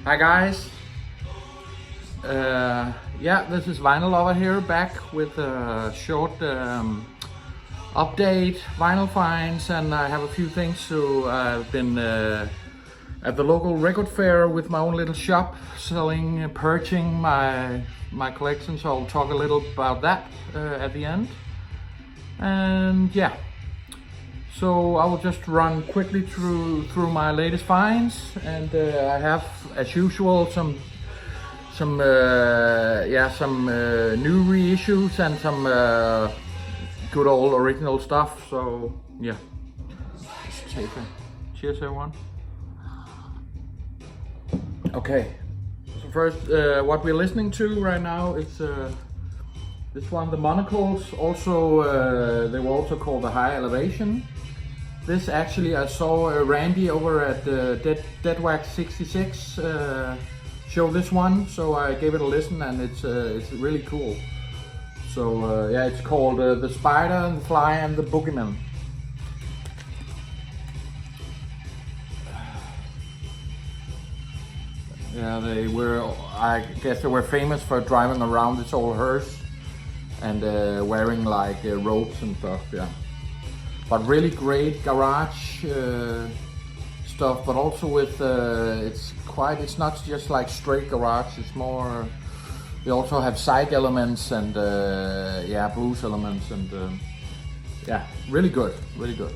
Hi guys, yeah, this is Vinyl Lover here, back with a short update, vinyl finds, and I have a few things. So I've been at the local record fair with my own little shop, selling, purging my collection, so I'll talk a little about that at the end. And yeah, so I will just run quickly through my latest finds, and I have, as usual, some new reissues and some good old original stuff. So yeah, let's take a cheers, everyone. Okay, so first, what we're listening to right now is this one, the Monocles. Also, they were also called the High Elevation. This actually, I saw Randy over at Deadwax 66 show this one, so I gave it a listen, and it's really cool. So yeah, it's called The Spider and the Fly and the Boogeyman. Yeah, they were, I guess they were famous for driving around this old hearse and wearing like robes and stuff, yeah. But really great garage stuff, but also with it's not just like straight garage. It's more. They also have side elements and yeah, blues elements, and yeah, really good, really good.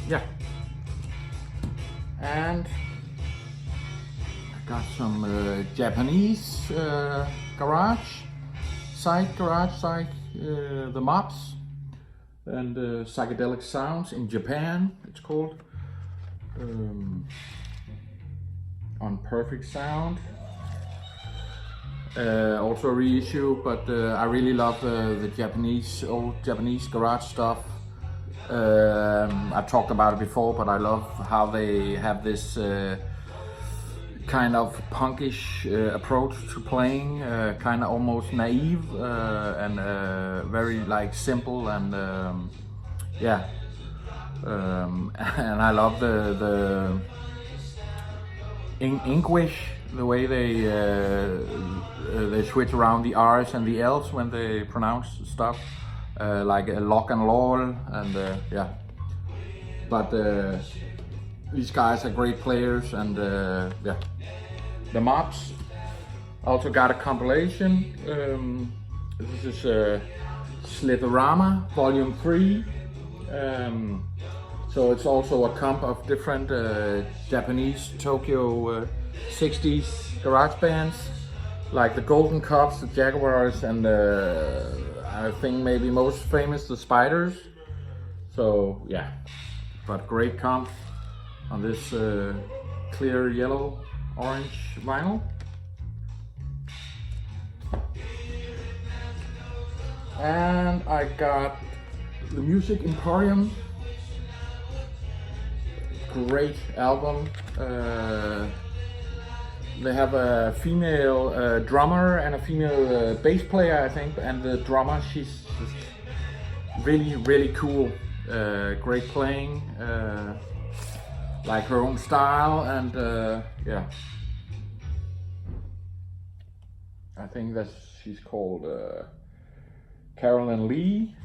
Yeah, and I got some Japanese garage, the Mops, and psychedelic sounds in Japan, it's called, on Perfect Sound. Also a reissue, but I really love the old Japanese garage stuff. I talked about it before, but I love how they have this kind of punkish approach to playing, kind of almost naive and very like simple, and yeah, and I love the English, the way they switch around the R's and the L's when they pronounce stuff, like lock and lol, and yeah, but these guys are great players, and yeah. The Mops. Also got a compilation. This is Slitherama Volume 3. So it's also a comp of different Japanese Tokyo 60s garage bands, like the Golden Cops, the Jaguars, and I think maybe most famous, the Spiders. So yeah, but great comp on this clear yellow orange vinyl. And I got the Music Emporium, great album. They have a female drummer and a female bass player, I think, and the drummer, she's just really cool, great playing, like her own style, and yeah, I think she's called Carolyn Lee.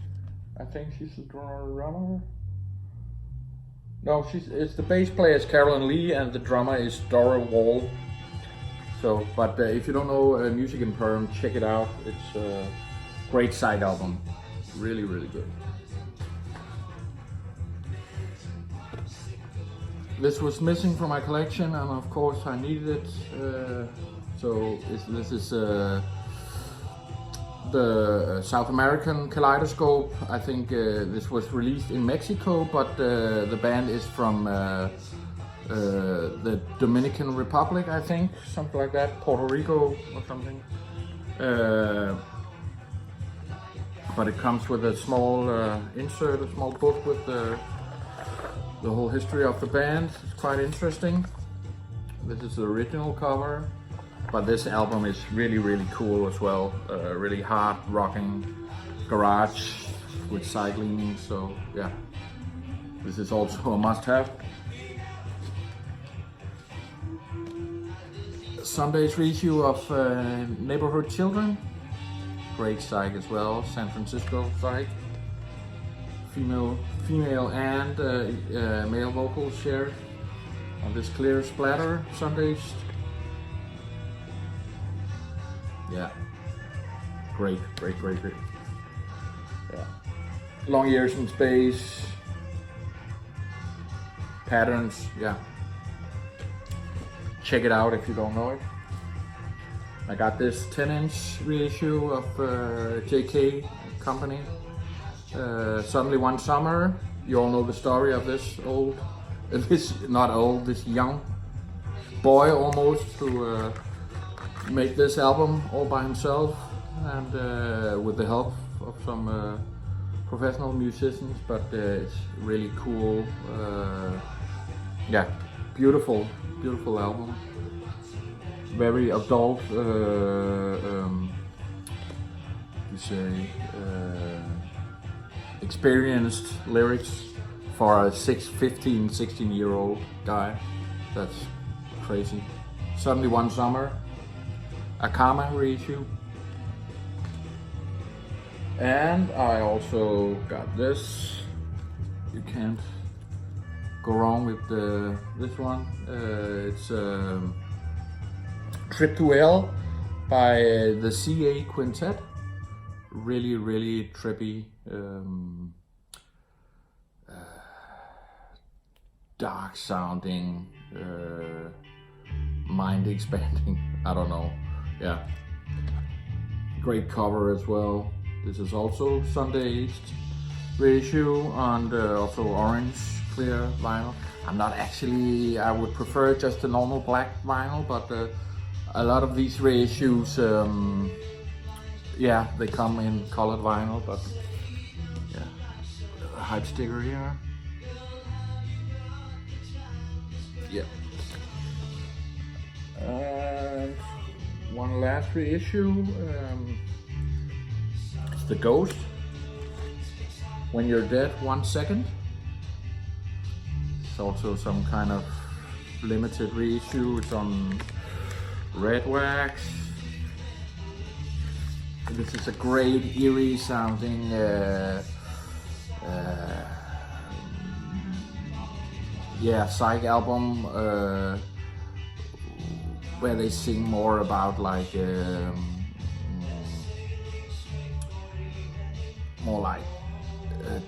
I think she's the drummer. No, it's the bass player is Carolyn Lee, and the drummer is Dora Wall. So, but if you don't know Music Emporium, check it out. It's a great side album, really good. This was missing from my collection, and of course I needed it. So this is the South American Kaleidoscope. I think this was released in Mexico, but the band is from the Dominican Republic, I think, something like that, Puerto Rico or something. But it comes with a small insert, a small book with the whole history of the band. It's quite interesting. This is the original cover, but this album is really cool as well. Really hard rocking garage with side leaning. So yeah, this is also a must-have. Sunday's reissue of Neighborhood Children. Great psych as well, San Francisco psych. Female and male vocals shared on this clear splatter Sundays. Yeah, great. Yeah, Long Years in Space, Patterns. Yeah, check it out if you don't know it. I got this 10-inch reissue of JK Company. Suddenly One Summer. You all know the story of this this young boy almost who made this album all by himself and with the help of some professional musicians, but it's really cool. Yeah, beautiful album. Very adult, experienced lyrics for a 16-year-old guy. That's crazy. Suddenly One Summer, a Karma reissue. And I also got this. You can't go wrong with this one. It's Trip to L by the CA Quintet. Really trippy, dark sounding, mind expanding. I don't know. Yeah, great cover as well. This is also Sunday reissue on also orange clear vinyl. I'm not actually. I would prefer just a normal black vinyl, but a lot of these reissues, yeah, they come in colored vinyl, but yeah, hype sticker here. Yeah. And one last reissue. It's The Ghost. When You're Dead, 1 Second. It's also some kind of limited reissue. It's on red wax. This is a great eerie sounding psych album where they sing more about like more like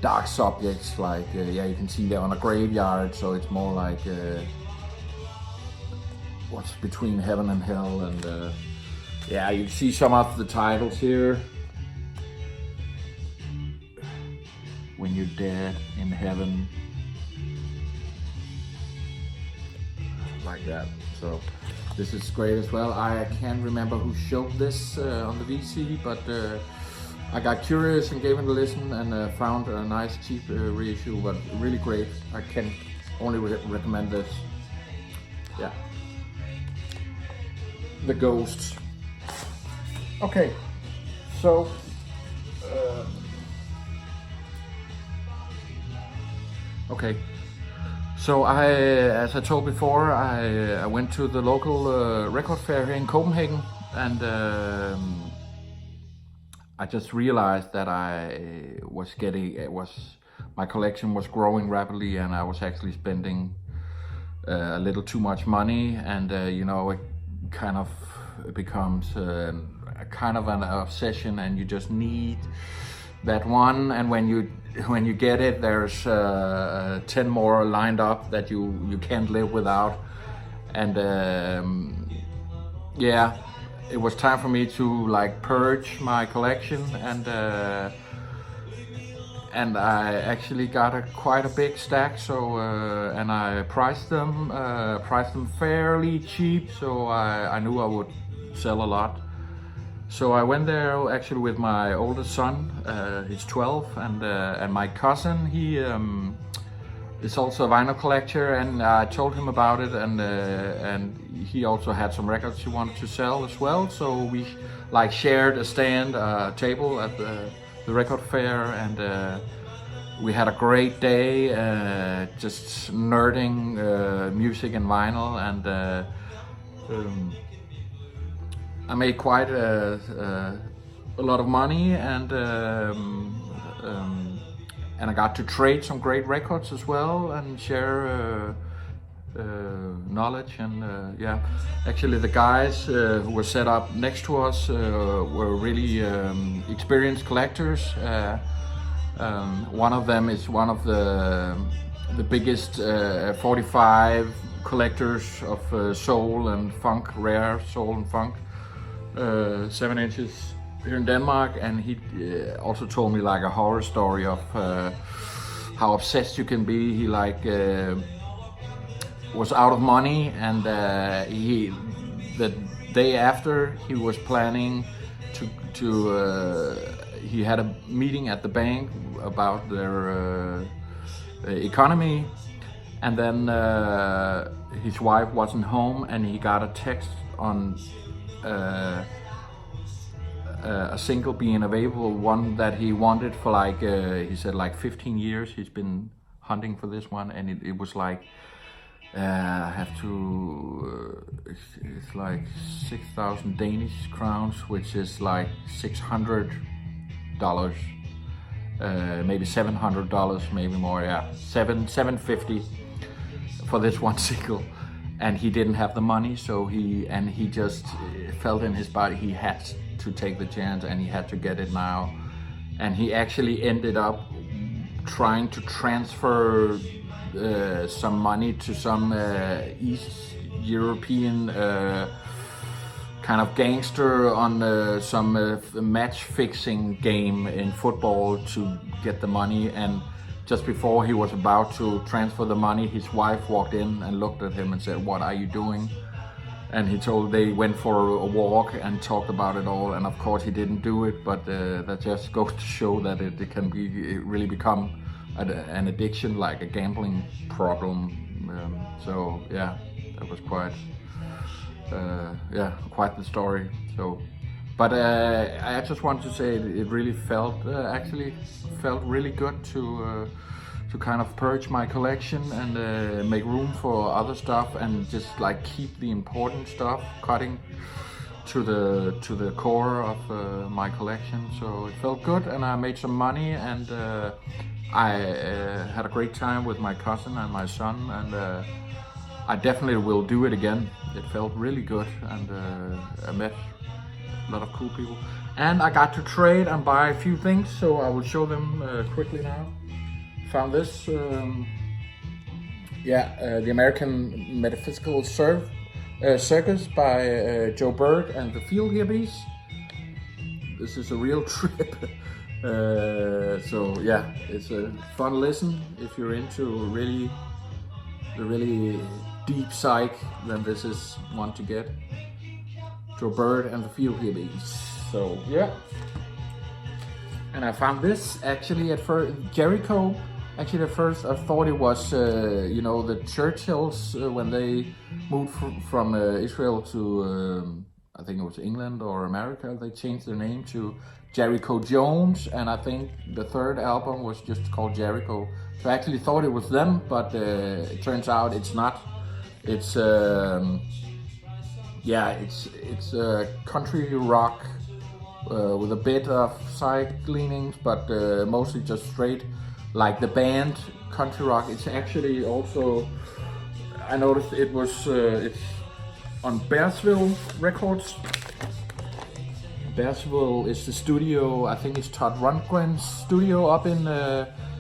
dark subjects, like yeah, you can see they're on a graveyard, so it's more like what's between heaven and hell, and yeah, you see some of the titles here. When You're Dead, In Heaven, like that. So this is great as well. I can't remember who showed this on the VC, but I got curious and gave it a listen and found a nice cheap reissue, but really great. I can only recommend this. Yeah, The Ghost. Okay, so as I told before, I went to the local record fair here in Copenhagen, and I just realized that my collection was growing rapidly, and I was actually spending a little too much money, and you know, it kind of becomes kind of an obsession, and you just need that one, and when you get it, there's 10 more lined up that you can't live without, and yeah, it was time for me to like purge my collection, and I actually got quite a big stack, so and I priced them fairly cheap, so I knew I would sell a lot. So I went there actually with my oldest son, he's 12, and my cousin, he is also a vinyl collector, and I told him about it, and he also had some records he wanted to sell as well. So we like shared a stand, table at the record fair, and we had a great day, just nerding music and vinyl, and I made quite a lot of money, and I got to trade some great records as well and share knowledge. And yeah, actually the guys who were set up next to us were really experienced collectors. One of them is one of the biggest 45 collectors of soul and funk, rare soul and funk, 7 inches here in Denmark, and he also told me like a horror story of how obsessed you can be. He like was out of money, and the day after he was planning to he had a meeting at the bank about their economy, and then his wife wasn't home, and he got a text on a single being available, one that he wanted for like he said like 15 years. He's been hunting for this one, and it was like I have to it's like 6,000 Danish crowns, which is like $600, maybe $700, maybe more. Yeah, $750 for this one single. And he didn't have the money, so he just felt in his body he had to take the chance, and he had to get it now. And he actually ended up trying to transfer some money to some East European kind of gangster on some match fixing game in football to get the money. And just before he was about to transfer the money, his wife walked in and looked at him and said, "What are you doing?" And he told they went for a walk and talked about it all. And of course he didn't do it, but that just goes to show that it can really become an addiction, like a gambling problem. So yeah, that was quite the story. So, but I just want to say it really actually felt really good to kind of purge my collection and make room for other stuff, and just like keep the important stuff, cutting to the core of my collection. So it felt good, and I made some money, and I had a great time with my cousin and my son, and I definitely will do it again. It felt really good, and I met a lot of cool people, and I got to trade and buy a few things, so I will show them quickly now. Found this, the American Metaphysical Circus by Joe Bird and the Field Hippies. This is a real trip. So yeah, it's a fun listen. If you're into the really deep psych, then this is one to get. Joe Bird and the Field Hippies. So yeah. And I found this actually at first, Jericho. Actually at first I thought it was, the Churchills when they moved from Israel to, I think it was England or America. They changed their name to Jericho Jones, and I think the third album was just called Jericho. So I actually thought it was them, but it turns out it's not. It's it's country rock with a bit of psych leanings, but mostly just straight like the band country rock. It's actually also, I noticed it was it's on Bearsville Records. Bearsville is the studio, I think it's Todd Rundgren's studio up in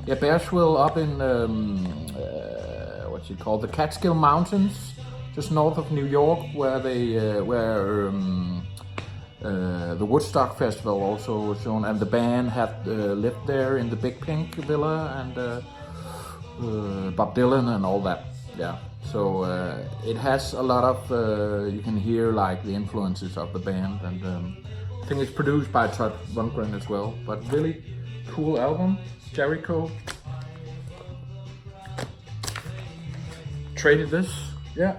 Bearsville, up in what's it called, the Catskill Mountains, just north of New York, where they the Woodstock Festival also was shown, and the band had lived there in the Big Pink Villa, and Bob Dylan and all that. Yeah, so it has a lot of you can hear like the influences of the band, and I think it's produced by Todd Rundgren as well. But really cool album, Jericho. traded this, yeah,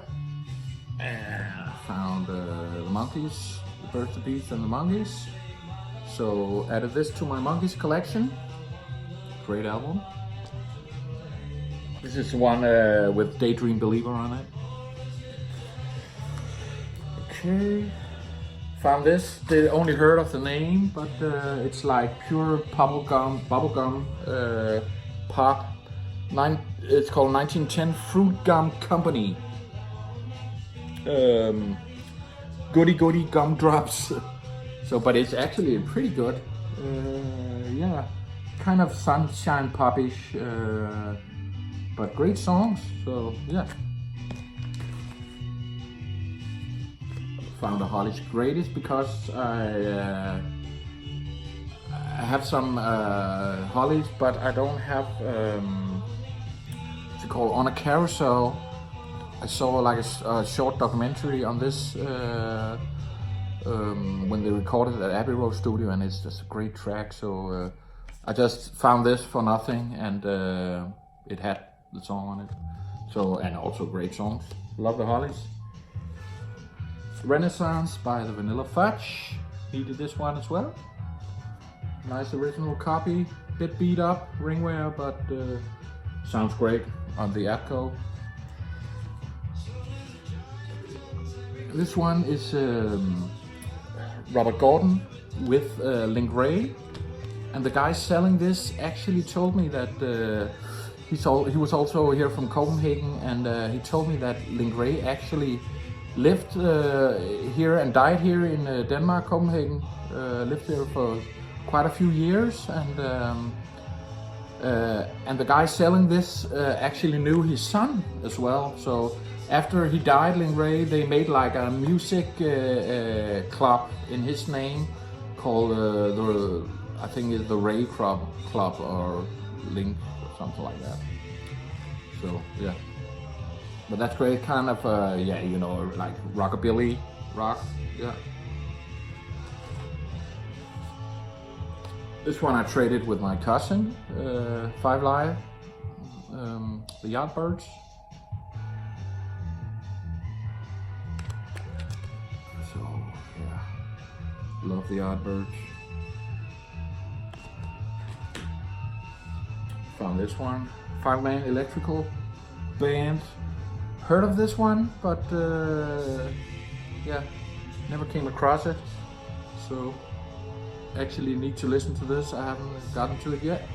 and I found the monkeys, the birds, the bees, and the monkeys. So added this to my monkeys collection. Great album. This is one with Daydream Believer on it. Okay. Found this. They only heard of the name, but it's like pure bubblegum pop. It's called 1910 Fruit Gum Company. Goody goody gumdrops. So, but it's actually pretty good. Yeah, kind of sunshine popish, but great songs. So yeah. Found the Hollies greatest because I have some Hollies, but I don't have what's it called, on a carousel. I saw like a short documentary on this when they recorded it at Abbey Road Studio, and it's just a great track. So I just found this for nothing, and it had the song on it. So, and also great songs. Love the Hollies. Renaissance by the Vanilla Fudge. Needed this one as well. Nice original copy. Bit beat up, ringwear, but sounds great on the Atco. This one is Robert Gordon with Link Ray, and the guy selling this actually told me that he was also here from Copenhagen, and he told me that Link Ray actually lived here and died here in Denmark, Copenhagen. Lived here for quite a few years, and the guy selling this actually knew his son as well. So after he died, Link Ray, they made like a music club in his name called I think it's the Ray Club or Link or something like that. So yeah. But that's great, kind of, yeah, you know, like rockabilly rock, yeah. This one I traded with my cousin, 5 Live, the Yardbirds. So, yeah, love the Yardbirds. Found this one, 5-man electrical band. Heard of this one, but yeah, never came across it. So actually need to listen to this. I haven't gotten to it yet.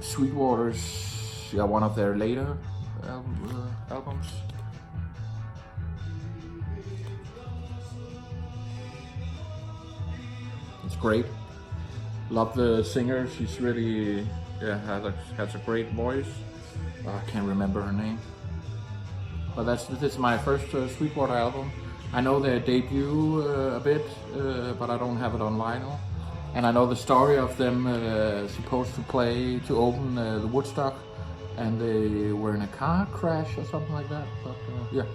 Sweetwater's, yeah, one of their later albums. It's great. Love the singer. She's really, yeah, has a great voice. I can't remember her name. But this is my first Sweetwater album. I know their debut a bit, but I don't have it on vinyl. And I know the story of them supposed to play to open the Woodstock, and they were in a car crash or something like that. But yeah,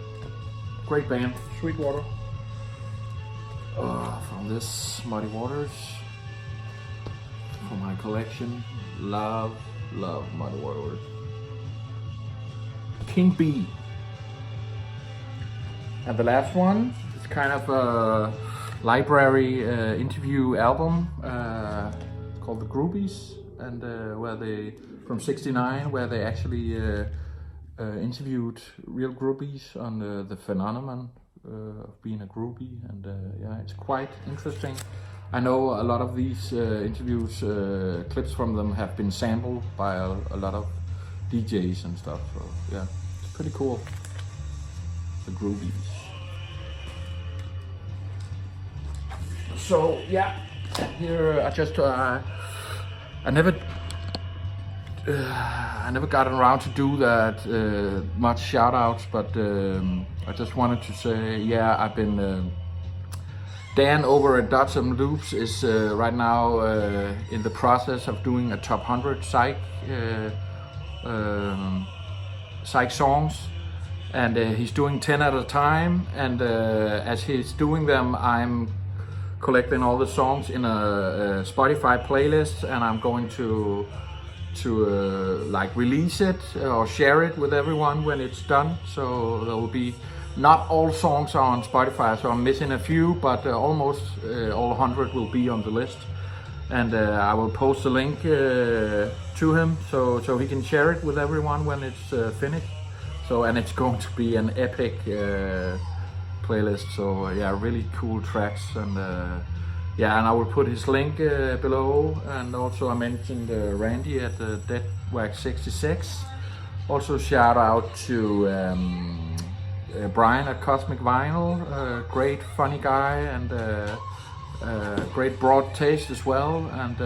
great band, Sweetwater. From this Muddy Waters. For my collection, love Muddy Waters. King Bee. And the last one is kind of a library interview album called The Groupies, and where they, from '69, where they actually interviewed real groupies on the phenomenon of being a groupie, and yeah, it's quite interesting. I know a lot of these interviews, clips from them have been sampled by a lot of DJs and stuff, so yeah, it's pretty cool. The Groupies. So yeah, here I just I never got around to do that much shoutouts, but I just wanted to say, yeah, I've been Dan over at Dots and Loops is right now in the process of doing a top 100 psych songs, and he's doing 10 at a time, and as he's doing them, I'm collecting all the songs in a Spotify playlist, and I'm going to like release it or share it with everyone when it's done. So there will be, not all songs are on Spotify, so I'm missing a few, but almost all 100 will be on the list. And I will post a link to him so he can share it with everyone when it's finished. So, and it's going to be an epic playlist. So yeah, really cool tracks, and yeah, and I will put his link below. And also I mentioned Randy at the Deadwax 66. Also shout out to Brian at Cosmic Vinyl, great funny guy, and great broad taste as well, and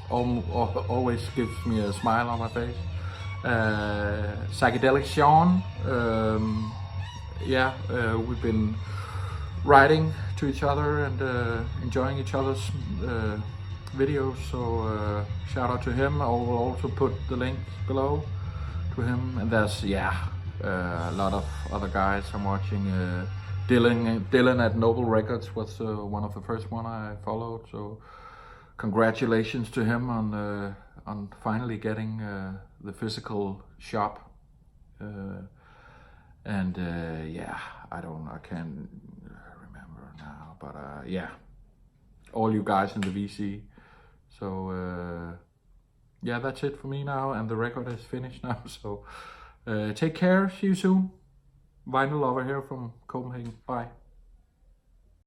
always gives me a smile on my face. Psychedelic Sean, yeah, we've been writing to each other and enjoying each other's videos, so shout out to him. I will also put the link below to him. And there's, yeah, a lot of other guys I'm watching. Dylan at Noble Records was one of the first one I followed, so congratulations to him on finally getting the physical shop. And yeah, I can't remember now, but yeah, all you guys in the VC. So yeah, that's it for me now, and the record is finished now. So take care, see you soon. Vinyl lover here from Copenhagen. Bye.